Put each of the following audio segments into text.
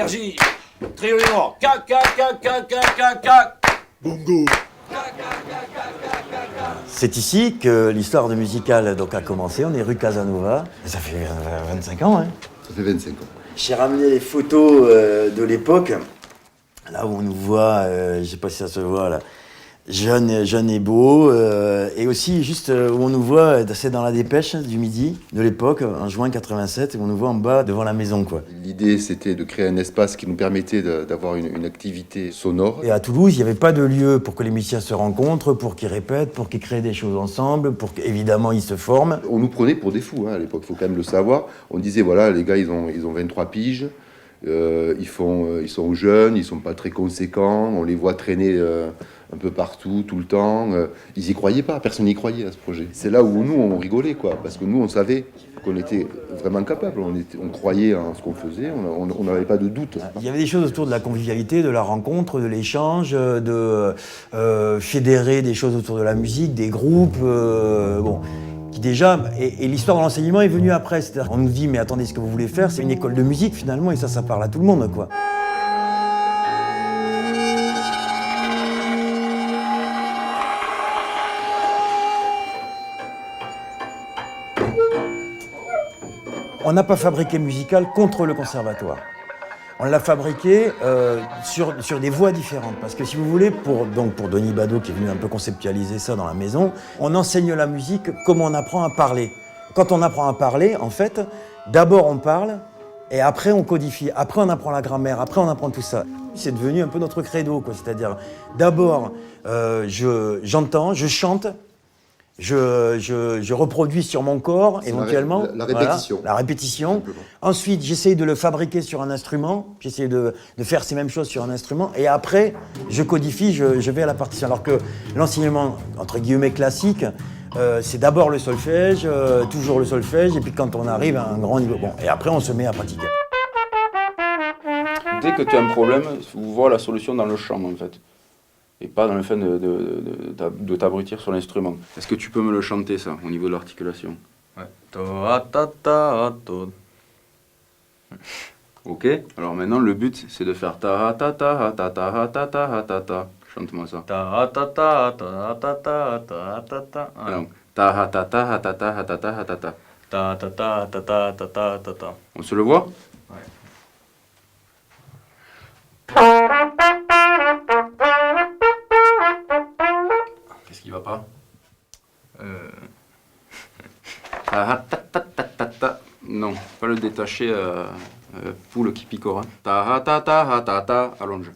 Énergie. Trio du Nord. Cac. Bongo. C'est ici que l'histoire de Musical donc, a commencé. On est rue Casanova. Ça fait 25 ans, hein. Ça fait 25 ans. J'ai ramené les photos de l'époque. Là où on nous voit, je sais pas si ça se voit là, jeune et beau. Et aussi juste où on nous voit, c'est dans la dépêche du Midi de l'époque, en juin 87, où on nous voit en bas devant la maison, quoi. L'idée, c'était de créer un espace qui nous permettait d'avoir une activité sonore. Et à Toulouse, il n'y avait pas de lieu pour que les musiciens se rencontrent, pour qu'ils répètent, pour qu'ils créent des choses ensemble, pour qu'évidemment ils se forment. On nous prenait pour des fous, hein, à l'époque, il faut quand même le savoir. On disait, voilà, les gars, ils ont 23 piges, ils sont jeunes, ils sont pas très conséquents, on les voit traîner un peu partout, tout le temps. Ils y croyaient pas, personne n'y croyait à ce projet. C'est là où nous, on rigolait, quoi, parce que nous, on savait qu'on était vraiment capable, on croyait en ce qu'on faisait, on n'avait pas de doute. Il y avait des choses autour de la convivialité, de la rencontre, de l'échange, de fédérer des choses autour de la musique, des groupes, qui déjà, et l'histoire de l'enseignement est venue après, c'est-à-dire qu'on nous dit mais attendez, ce que vous voulez faire, c'est une école de musique finalement, et ça parle à tout le monde, quoi. On n'a pas fabriqué Musical contre le conservatoire. On l'a fabriqué sur des voies différentes. Parce que si vous voulez, pour Denis Badeau, qui est venu un peu conceptualiser ça dans la maison, on enseigne la musique comme on apprend à parler. Quand on apprend à parler, en fait, d'abord on parle, et après on codifie. Après on apprend la grammaire, après on apprend tout ça. C'est devenu un peu notre credo, quoi. C'est-à-dire, d'abord, j'entends, je chante, je reproduis sur mon corps, éventuellement. La répétition. Voilà, la répétition. Ensuite, j'essaye de le fabriquer sur un instrument. J'essaye de faire ces mêmes choses sur un instrument. Et après, je codifie, je vais à la partition. Alors que l'enseignement, entre guillemets, classique, c'est d'abord le solfège, toujours le solfège. Et puis quand on arrive à un grand niveau, et après, on se met à pratiquer. Dès que tu as un problème, vous voyez la solution dans le chant, en fait. Et pas dans le fait de t'abrutir sur l'instrument. Est-ce que tu peux me le chanter, ça, au niveau de l'articulation? Ouais. Ok. Alors maintenant, le but, c'est de faire ta ta ta ta ta ta ta ta ta. Chante-moi ça. Ta ta ta ta ta ta ta ta ta. Alors, ta ta ta ta ta ta ta ta ta ta. Ta ta ta ta ta ta ta ta ta. On se le voit? Ouais. Qu'est-ce qui va pas? Non, pas le détacher poule qui picore. Ta ta ta ta ta, allonge.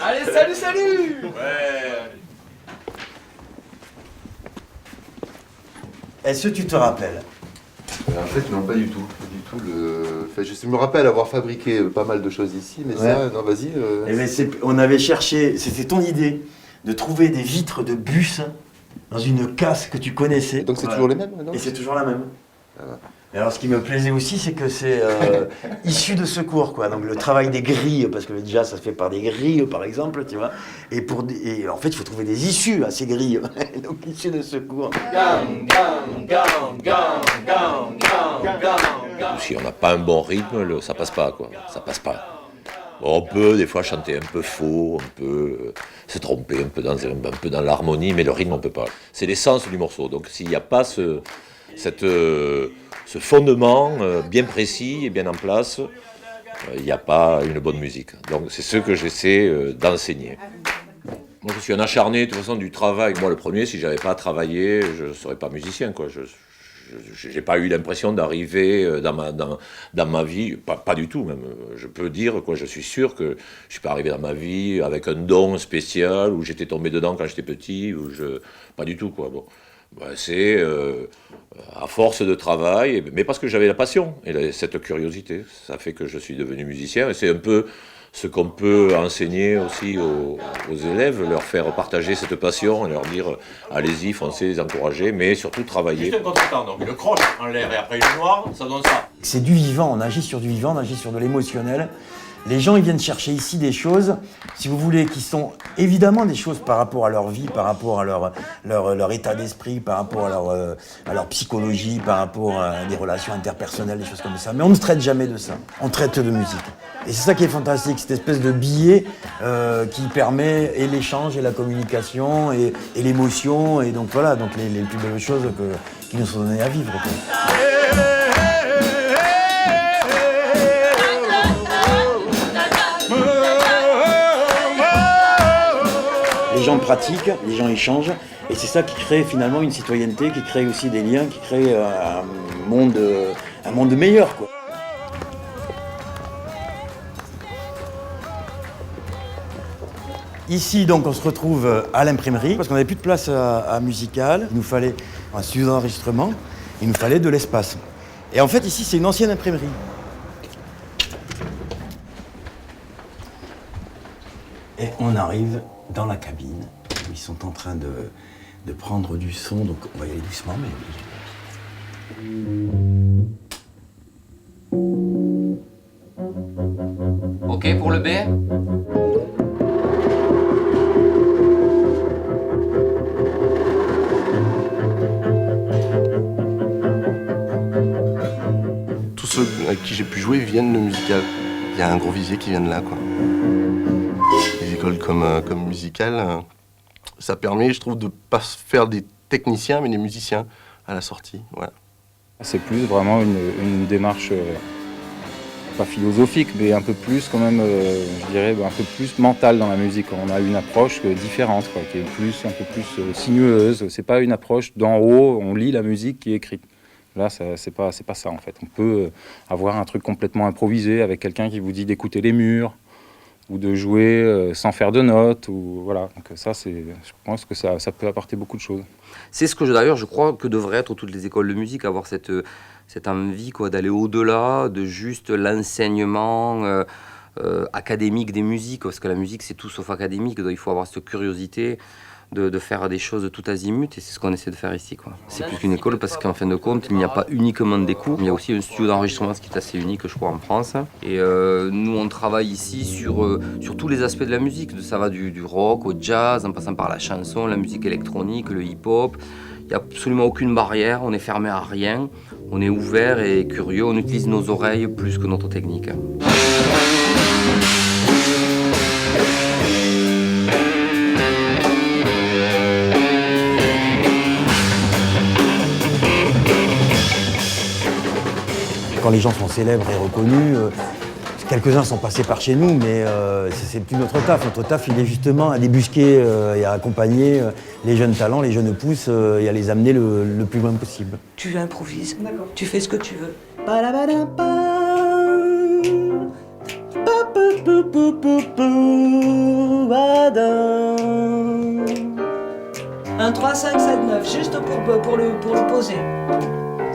Allez, salut. Ouais. Est-ce que tu te rappelles? En fait, non, pas du tout. Pas du tout. Enfin, je me rappelle avoir fabriqué pas mal de choses ici, mais ça, non, vas-y. On avait cherché, c'était ton idée, de trouver des vitres de bus dans une casse que tu connaissais. Et donc c'est toujours les mêmes, non? Et c'est toujours la même. Et alors ce qui me plaisait aussi, c'est que c'est issu de secours, quoi. Donc le travail des grilles, parce que le jazz ça se fait par des grilles, par exemple, tu vois. Et en fait, il faut trouver des issues à ces grilles. Donc issues de secours. Si on n'a pas un bon rythme, ça passe pas, quoi. Ça passe pas. Bon, on peut des fois chanter un peu faux, on peut se tromper un peu dans l'harmonie, mais le rythme on peut pas. C'est l'essence du morceau. Donc s'il n'y a pas ce fondement bien précis et bien en place, il n'y a pas une bonne musique. Donc c'est ce que j'essaie d'enseigner. Moi je suis un acharné de toute façon du travail. Moi le premier, si j'avais pas travaillé, je ne serais pas musicien, quoi. J'ai pas eu l'impression d'arriver dans ma vie, pas du tout même. Je peux dire, quoi, je suis sûr que je suis pas arrivé dans ma vie avec un don spécial, où j'étais tombé dedans quand j'étais petit, pas du tout, quoi. Bon. C'est à force de travail, mais parce que j'avais la passion et cette curiosité, ça fait que je suis devenu musicien. Et c'est un peu ce qu'on peut enseigner aussi aux élèves, leur faire partager cette passion et leur dire allez-y, foncez, les encourager, mais surtout travailler. Juste un contre-temps, donc le croche en l'air et après le noir, ça donne ça. C'est du vivant, on agit sur du vivant, on agit sur de l'émotionnel. Les gens, ils viennent chercher ici des choses, si vous voulez, qui sont évidemment des choses par rapport à leur vie, par rapport à leur état d'esprit, par rapport à leur psychologie, par rapport à des relations interpersonnelles, des choses comme ça. Mais on ne traite jamais de ça. On traite de musique. Et c'est ça qui est fantastique, cette espèce de billet qui permet et l'échange et la communication et l'émotion. Et donc voilà, donc les plus belles choses qui nous sont données à vivre, quoi. Les gens pratiquent, les gens échangent, et c'est ça qui crée finalement une citoyenneté, qui crée aussi des liens, qui crée un monde meilleur, quoi. Ici, donc, on se retrouve à l'imprimerie, parce qu'on n'avait plus de place à Musical. Il nous fallait un studio d'enregistrement, il nous fallait de l'espace. Et en fait, ici, c'est une ancienne imprimerie. Et on arrive dans la cabine, où ils sont en train de prendre du son, donc on va y aller doucement, mais... Ok pour le B? Tous ceux avec qui j'ai pu jouer viennent de Musical. Il y a un gros visier qui vient de là, quoi. Les écoles comme Musical, ça permet, je trouve, de pas faire des techniciens, mais des musiciens à la sortie. Voilà. C'est plus vraiment une démarche, pas philosophique, mais un peu plus quand même, je dirais, un peu plus mentale dans la musique. On a une approche différente, quoi, qui est un peu plus sinueuse. C'est pas une approche d'en haut, on lit la musique qui est écrite. Là, c'est pas ça en fait. On peut avoir un truc complètement improvisé avec quelqu'un qui vous dit d'écouter les murs ou de jouer sans faire de notes. Ou, voilà. Donc ça, je pense que ça peut apporter beaucoup de choses. C'est ce que d'ailleurs je crois que devraient être toutes les écoles de musique, avoir cette envie, quoi, d'aller au-delà de juste l'enseignement académique des musiques, parce que la musique c'est tout sauf académique, donc il faut avoir cette curiosité de faire des choses tout azimut, et c'est ce qu'on essaie de faire ici, quoi. C'est plus qu'une école, parce qu'en fin de compte, il n'y a pas uniquement des cours, il y a aussi un studio d'enregistrement, ce qui est assez unique, je crois, en France. Et nous, on travaille ici sur tous les aspects de la musique. Ça va du rock au jazz, en passant par la chanson, la musique électronique, le hip-hop. Il n'y a absolument aucune barrière, on est fermé à rien, on est ouvert et curieux, on utilise nos oreilles plus que notre technique. Quand les gens sont célèbres et reconnus, quelques-uns sont passés par chez nous, mais c'est plus notre taf. Notre taf, il est justement à débusquer et à accompagner les jeunes talents, les jeunes pousses, et à les amener le plus loin possible. Tu improvises, tu fais ce que tu veux. 1, 3, 5, 7, 9, juste pour le poser.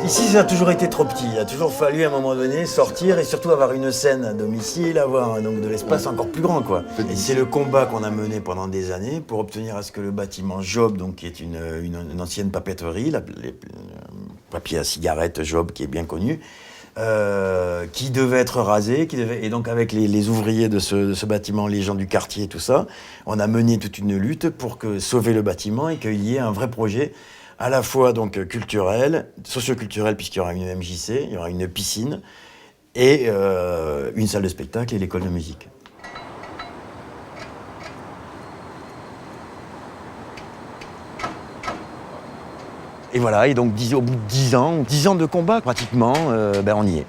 Ici, ça a toujours été trop petit. Il a toujours fallu, à un moment donné, sortir et surtout avoir une scène à domicile, avoir donc de l'espace encore plus grand, quoi. Et c'est le combat qu'on a mené pendant des années pour obtenir à ce que le bâtiment Job, donc qui est une ancienne papeterie, les papiers à cigarettes Job, qui est bien connu, qui devait être rasé, et donc avec les ouvriers de ce bâtiment, les gens du quartier, tout ça, on a mené toute une lutte pour sauver le bâtiment et qu'il y ait un vrai projet à la fois donc culturel, socio-culturel, puisqu'il y aura une MJC, il y aura une piscine, et une salle de spectacle et l'école de musique. Et voilà, et donc au bout de 10 ans de combat pratiquement, on y est.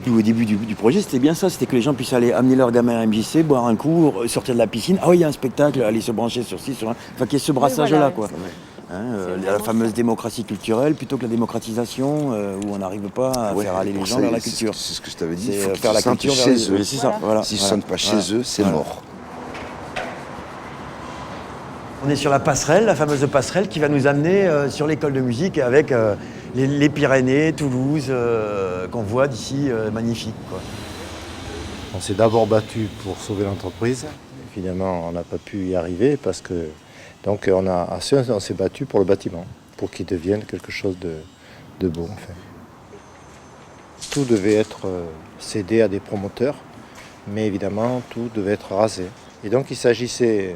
Au début du projet, c'était bien ça, c'était que les gens puissent aller amener leur gamin à MJC, boire un coup, sortir de la piscine, ah oui, il y a un spectacle, aller se brancher sur ci, sur un... Enfin, qu'il y ait ce brassage-là, quoi. La fameuse démocratie culturelle plutôt que la démocratisation où on n'arrive pas à faire aller les gens vers la culture. C'est ce que je t'avais dit, il C'est faut faire la culture chez eux. C'est ça, voilà. S'ils ne se sentent pas chez eux, c'est mort. On est sur la passerelle, la fameuse passerelle qui va nous amener sur l'école de musique avec les Pyrénées, Toulouse, qu'on voit d'ici, magnifique, quoi. On s'est d'abord battu pour sauver l'entreprise. Finalement, on n'a pas pu y arriver parce que donc on s'est battu pour le bâtiment, pour qu'il devienne quelque chose de beau. En fait. Tout devait être cédé à des promoteurs mais évidemment tout devait être rasé. Et donc il s'agissait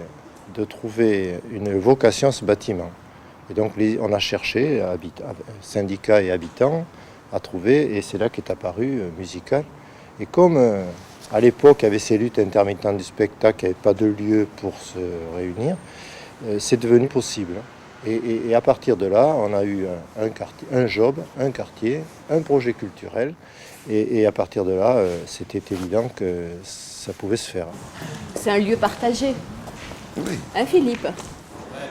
de trouver une vocation à ce bâtiment. Et donc on a cherché, syndicats et habitants, à trouver, et c'est là qu'est apparu Musical. Et comme à l'époque il y avait ces luttes intermittentes du spectacle, il n'y avait pas de lieu pour se réunir, c'est devenu possible. Et à partir de là, on a eu un job, un quartier, un projet culturel. Et à partir de là, c'était évident que ça pouvait se faire. C'est un lieu partagé. Oui. Hein, Philippe?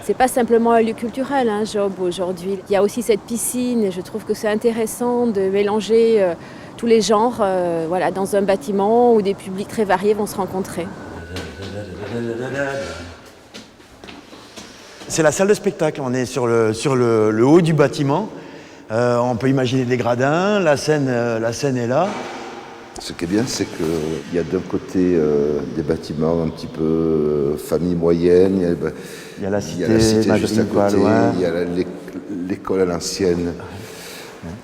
C'est pas simplement un lieu culturel, hein, Job, aujourd'hui. Il y a aussi cette piscine et je trouve que c'est intéressant de mélanger tous les genres voilà, dans un bâtiment où des publics très variés vont se rencontrer. C'est la salle de spectacle, on est sur le haut du bâtiment. On peut imaginer des gradins, la scène est là. Ce qui est bien, c'est qu'il y a d'un côté des bâtiments un petit peu famille moyenne, il y a la cité juste à côté, il y a l'école à l'ancienne.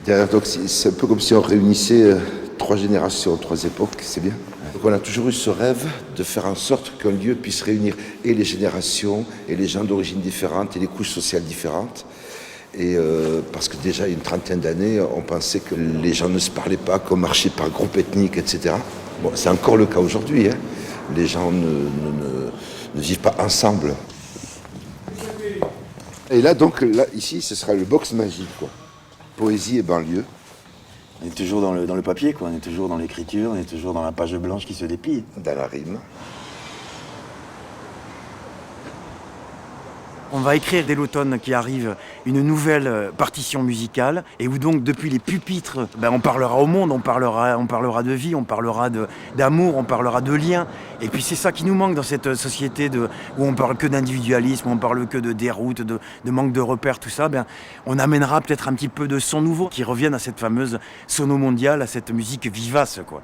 Donc c'est un peu comme si on réunissait 3 générations, 3 époques, c'est bien. Donc on a toujours eu ce rêve de faire en sorte qu'un lieu puisse réunir et les générations, et les gens d'origine différentes, et les couches sociales différentes. Et parce que déjà, il y a une trentaine d'années, on pensait que les gens ne se parlaient pas, qu'on marchait par groupe ethnique, etc. Bon, c'est encore le cas aujourd'hui. Hein. Les gens ne vivent pas ensemble. Et là, donc, là, ici, ce sera le box magique, quoi. Poésie et banlieue. On est toujours dans le papier, quoi. On est toujours dans l'écriture, on est toujours dans la page blanche qui se déplie. Dans la rime. On va écrire dès l'automne qui arrive une nouvelle partition musicale et où donc depuis les pupitres, on parlera au monde, on parlera de vie, on parlera d'amour, on parlera de liens. Et puis c'est ça qui nous manque dans cette société où on parle que d'individualisme, où on parle que de déroute, de manque de repères, tout ça. On amènera peut-être un petit peu de son nouveau qui revienne à cette fameuse sono mondiale, à cette musique vivace, quoi.